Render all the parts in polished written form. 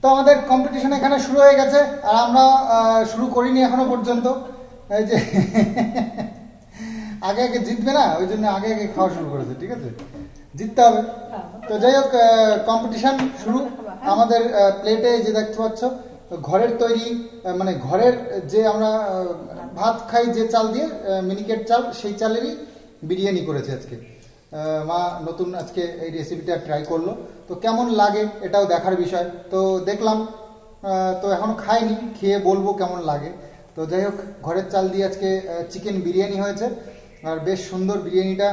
তো আমাদের কম্পিটিশন এখানে শুরু হয়ে গেছে, আর আমরা শুরু করিনি এখনো পর্যন্ত। এই যে আগে আগে জিতবে না, ওই জন্য আগে আগে খাওয়া শুরু করেছে। ঠিক আছে, জিততে হবে। তো যাই হোক, কম্পিটিশন শুরু। আমাদের প্লেটে যে দেখতে পাচ্ছ ঘরের তৈরি, মানে ঘরের যে আমরা ভাত খাই যে চাল দিয়ে, মিনিকেট চাল, সেই চালেরই বিরিয়ানি করেছে আজকে মা। নতুন আজকে এই রেসিপিটা ট্রাই করলো, তো কেমন লাগে এটাও দেখার বিষয়। তো দেখলাম, তো এখনো খাইনি, খেয়ে বলবো কেমন লাগে। তো যাই হোক, ঘরের চাল দিয়ে আজকে চিকেন বিরিয়ানি হয়েছে, আর বেশ সুন্দর বিরিয়ানিটা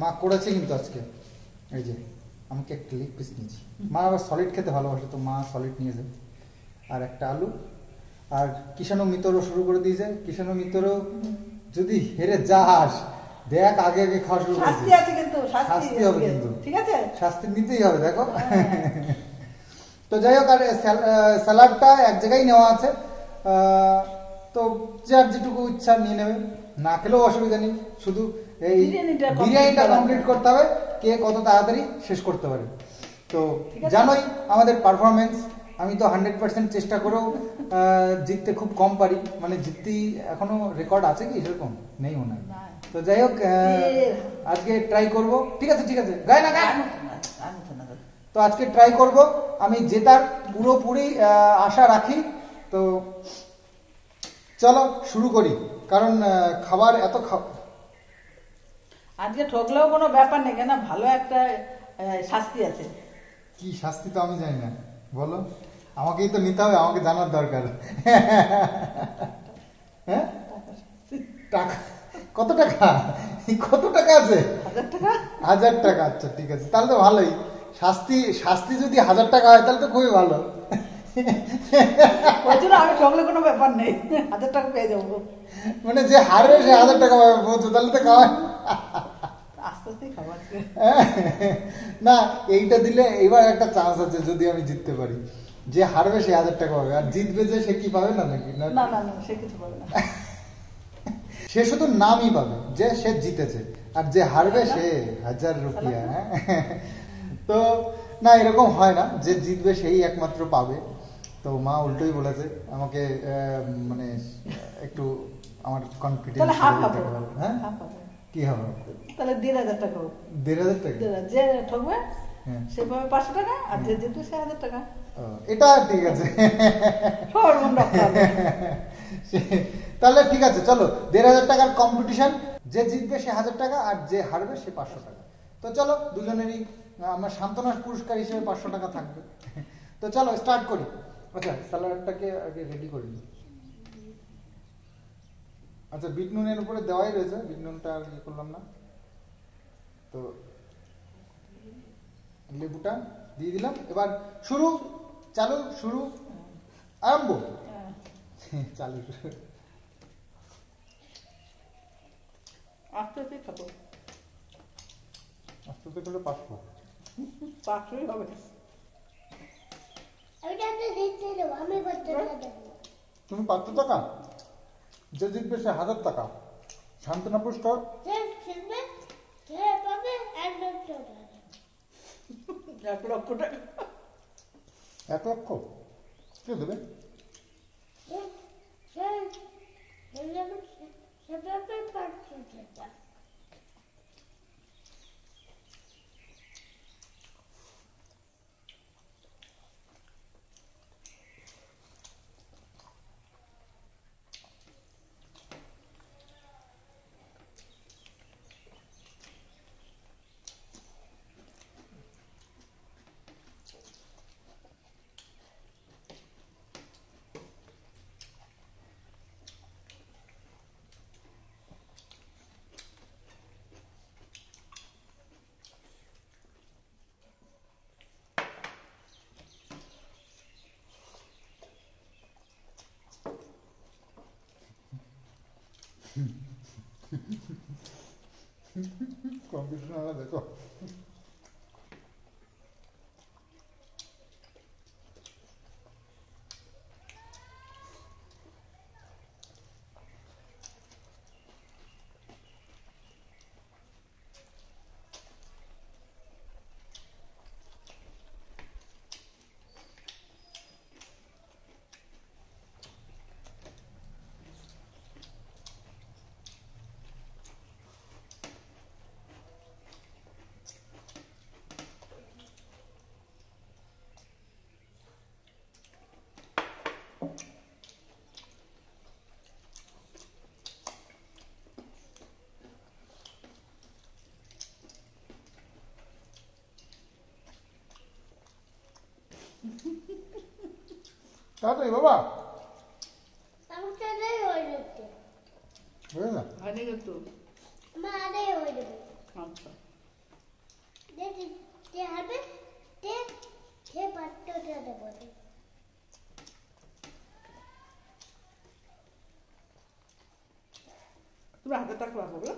মা করেছে কিন্তু আজকে। এই যে আমাকে একটা লেগ পিস নিয়েছি, মা আবার সলিড খেতে ভালোবাসে, তো মা সলিড নিয়েছে। আর একটা আলু, আর কিষাণু মিতরও শুরু করে দিয়েছে। কিষাণু মিতরও যদি হেরে যাস, দেখ আগে আগে খাওয়া শুরু করে। শাস্তি আছে কিন্তু, শাস্তি হবে কিন্তু, ঠিক আছে, শাস্তি নিতেই হবে, দেখো। তো যাই হোক, আর স্যালাডটা এক জায়গায় নেওয়া আছে, তো যার যেটুকু ইচ্ছা নিয়ে নেবে, না খেলেও অসুবিধা নেই। শুধু এই বিরিয়ানিটা কমপ্লিট করতে হবে, কে কত তাড়াতাড়ি শেষ করতে পারে। তো জানোই আমাদের পারফরমেন্স, আমি তো 100% চেষ্টা করেও জিততে খুব কম পারি। মানে জিততেই এখনো রেকর্ড আছে কি সেরকম নেই মনে হয়। তো যাই হোক, আজকে ট্রাই করব। ঠিক আছে ঠিক আছে, গায় না গায়। তো আজকে ট্রাই করব, আমি জেতার পুরোপুরি আশা রাখি। তো চলো শুরু করি, কারণ খাবার এত আজকে ঠকলেও কোনো ব্যাপার নেই, কেন ভালো একটা শাস্তি আছে। কি শাস্তি তো আমি জানি না, বলো। আমাকেই তো নিতে হবে, আমাকে জানার দরকার। হ্যাঁ, টাকা কত টাকা? কত টাকা আছে? 1000 টাকা। 1000 টাকা, আচ্ছা ঠিক আছে, তাহলে তো ভালোই। শাস্তি শাস্তি যদি 1000 টাকা হয় তাহলে তো খুবই ভালো। আমি ঠকলে কোনো ব্যাপার নেই, 1000 টাকা পেয়ে যাবো। মানে যে হারবে সে 1000 টাকা পাবে, বলছো তাহলে তো খাওয়া। আস্তে আস্তে খাবার। না, এইটা দিলে এবার একটা চান্স আছে, যদি আমি জিততে পারি। যে হারবে সে 1000 টাকা পাবে, আর জিতবে যে সে কি পাবে না নাকি? না না না, সে কিছু পাবে না। সে শুধু নামই পাবে যে সে জিতেছে, আর যে হারবে সে 1000 রুপিয়া। তো না, এরকম হয় না, যে জিতবে সেই একমাত্র পাবে। তো মা উল্টোই বলেছে আমাকে, মানে একটু আমার কনফিডেন্স। হ্যাঁ, কি হবে? তাহলে 1500 টাকা হোক। 1500 টাকা? যে ঠকবে সে পাবে 500 টাকা, আর যে জিতবে সে 1000 টাকা। এটা ঠিক আছে। সবার মন রাখতে হবে। তাহলে ঠিক আছে, চলো 1500 টাকার কম্পিটিশন। যে জিতবে সে 1000 টাকা, আর যে হারবে সে 500 টাকা। তো চলো, দুজনেরই আমার সান্ত্বনার পুরস্কার হিসেবে 500 টাকা থাকবে। তো চলো স্টার্ট করি। আচ্ছা, স্যালাডটাকে আগে রেডি করি। আচ্ছা, বিট নুনের উপরে দেওয়াই রয়েছে, বিট নুনটা আর ইয়ে করলাম না। তো লেবুটা দিয়ে দিলাম, এবার শুরু, চালু, শুরু, আরম্ভ। চালু, আস্তে আস্তে খাবো। আস্তে আস্তে করলে 500 হবে। তুমি 500 টাকা, যে জিতবে সে 1000 টাকা সান্ত্বনা পুরস্কার। 1 লক্ষ টাকা। 1 লক্ষ কে দেবে? কম্পিটিশন দেখো। তাড়াতাড়ি বাবা আমার তাড়াতাড়ি হয়ে যাচ্ছে। বুঝলে না হয়নি কিন্তু। আমার আড়াই হয়ে যাবে। আচ্ছা। যে হবে সে পাত্রটা দেবো। তুমি হাতে টাকা রাখো বলো।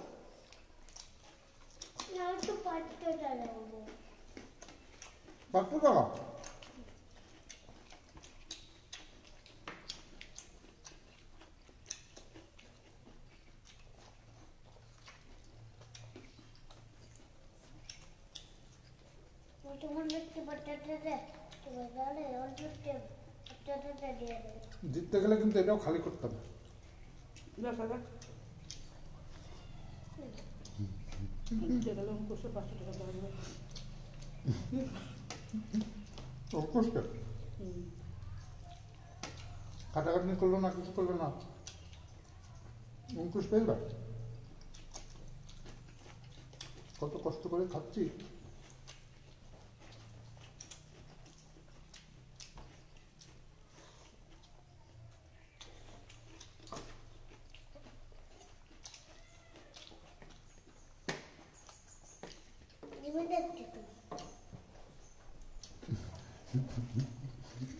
না তো পাত্রটা দেবো। পাঁচশো টাকা তোমার দেখতে পাত্রটা দে। তোমার গালে অল্প পাত্রটা দিয়ে দেবে। জিততে গেলে কিন্তু এটাও খালি করতে হবে দেখা যাক। গেলে অঙ্কুশের 500 টাকা দেওয়া যাবে। অঙ্কুশকে খাটাখাটনি করলো না, কিছু করলো না, অঙ্কুশ পেয়ে কত কষ্ট করে খাচ্ছি।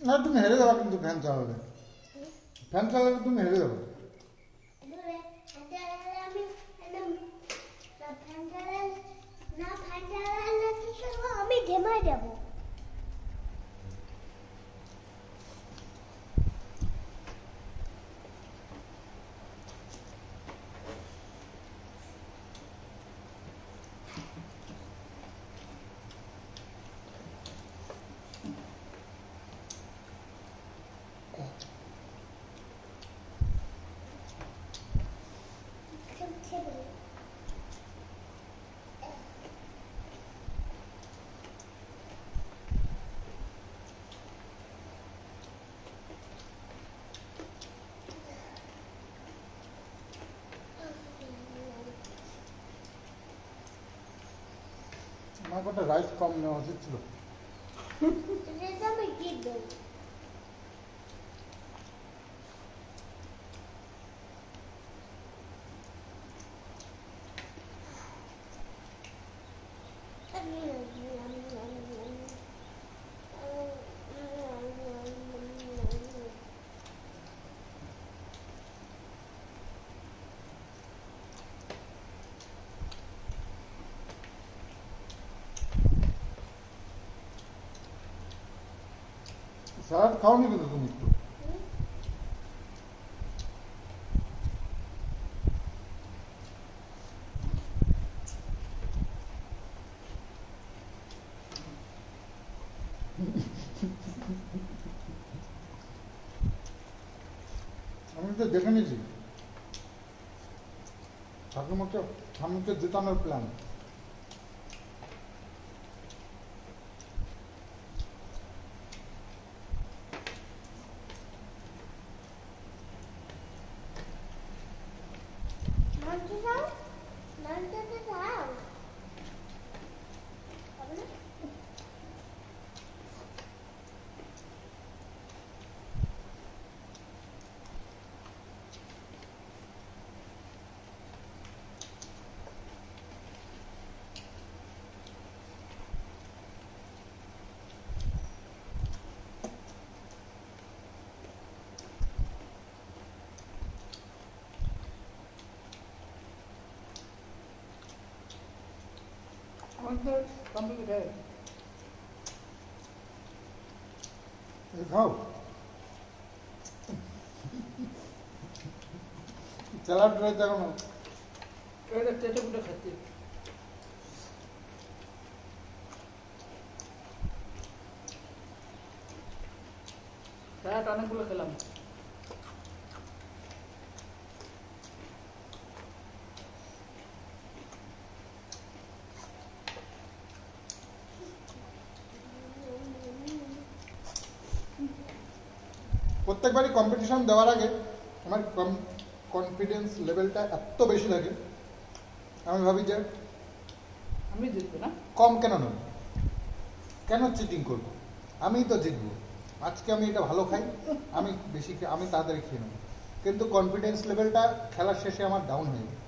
না তুমি হেরে যাবা কিন্তু ফ্যান চালালে, ফ্যান চালালে তুমি হেরে যাবে। আমি ঘেমায় যাবো। আমার কটা রাইস কম নেওয়া উচিত ছিল। আমি কি দেবো? স্যালাড খাওনি কিন্তু তুমি একটু। আমি তো দেখে নিয়েছি ঠাকুমাকে ঠাকুমাকে জেতানোর প্ল্যান। আমাদের কমপ্লিট হয়ে খাও স্যালাড রয়েছে এখনো। এটা চেটে পুটে খাচ্ছি। স্যালাড অনেকগুলো খেলাম। প্রত্যেকবারই কম্পিটিশন দেওয়ার আগে আমার কনফিডেন্স লেভেলটা এত বেশি থাকে, আমি ভাবি যে আমি জিতবো না, কম কেন নয়, কেন চিটিং করবো, আমি তো জিতবো, আজকে আমি এটা ভালো খাই, আমি বেশি আমি তাড়াতাড়ি খেয়ে নেবো, কিন্তু কনফিডেন্স লেভেলটা খেলার শেষে আমার ডাউন হয়ে যায়।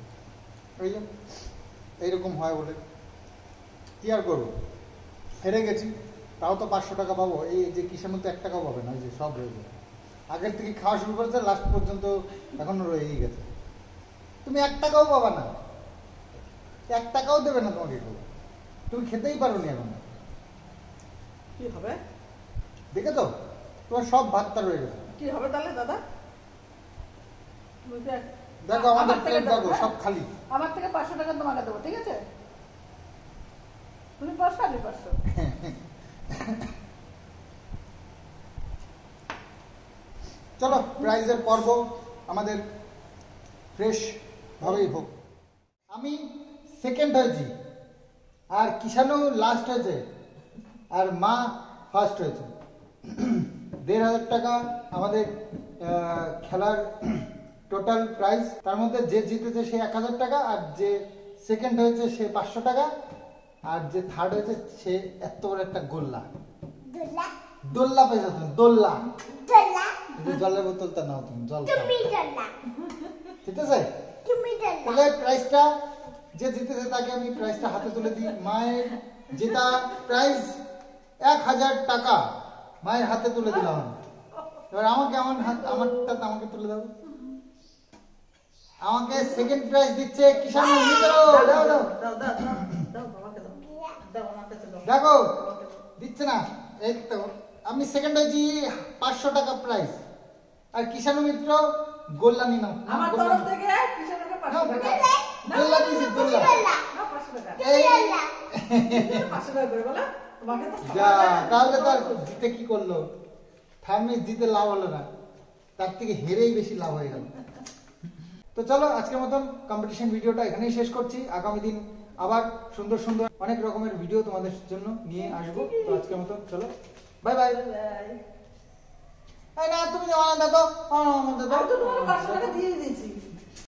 ওই যে এইরকম হয় বলে কি আর করবো, হেরে গেছি, তাও তো 500 টাকা পাবো। এই যে কিসের মধ্যে 1 টাকাও পাবে না, এই যে সব রয়ে যাবে। আগের থেকে খাওয়া শুরু করেছে, লাস্ট পর্যন্ত এখনো রয়েই গেছে। তুমি 1 টাকাও পাবা না, 1 টাকাও দেবে না তোমাকে কেউ, তুমি খেতেই পারো নি এখন। কি হবে দেখে তো তোমার সব ভাতটা রয়ে গেছে। কি হবে তাহলে দাদা? দেখো আমাদের প্লেট দেখো সব খালি। আমার থেকে 500 টাকা তোমাকে দেবো, ঠিক আছে? তুমি 500 আমি 500। চলো প্রাইজের পর্ব আমাদের ফ্রেশ ভাবেই হোক। আমি সেকেন্ড হয়েছি, আর কিষানু লাস্ট হয়েছে, আর মা ফার্স্ট হয়েছে। 1500 টাকা আমাদের খেলার টোটাল প্রাইস। তার মধ্যে যে জিতেছে সে 1000 টাকা, আর যে সেকেন্ড হয়েছে সে 500 টাকা, আর যে থার্ড হয়েছে সে এত বড় একটা গোল্লা দোলা দোল্লা পেয়েছো তুমি, দোল্লা। দোলা কিন্তু জলের বোতলটা নাও তুমি, জল খাও, তুমি দোলা ঠিক আছে? তুমি দোলা তাহলে প্রাইসটা যে জিতেছে তাকে আমি প্রাইসটা হাতে তুলে দিই। মায়ের জেতা প্রাইস 1000 টাকা মায়ের হাতে তুলে দিলাম। এবার আমাকে আমারটা আমাকে তুলে দাও। আমাকে সেকেন্ড প্রাইজ দিচ্ছে কিষানু মিত্র। দাও দাও দাও দাও দাও বাবাকে দাও, দাও আমাকে দাও। দেখো দিচ্ছে না, এই তো আমি সেকেন্ড হয়েছি, 500 টাকা প্রাইজ। আর কিষানু মিত্র গোল্লা নিয়ে নাও। আমার তরফ থেকে কিষানুকে 500 টাকা। গোল্লা দিয়েছি, গোল্লা। দোলা না 500 টাকা। এই 500 টাকা করে বলো তোমাকে তো যা, তাহলে তো আর জিতে কি করলো, থার্ড জিতে লাভ হলো না, তার থেকে হেরেই বেশি লাভ হয়ে গেল। তো চলো আজকের মতন কম্পিটিশন ভিডিওটা এখানেই শেষ করছি। আগামী দিন আবার সুন্দর সুন্দর অনেক রকমের ভিডিও তোমাদের জন্য নিয়ে আসবো। তো আজকের মতন চলো, বাই বাই। বাই। না তুমি দাও, দাও আমি তো তোমাকে 500 টাকা দিয়ে দিয়েছি।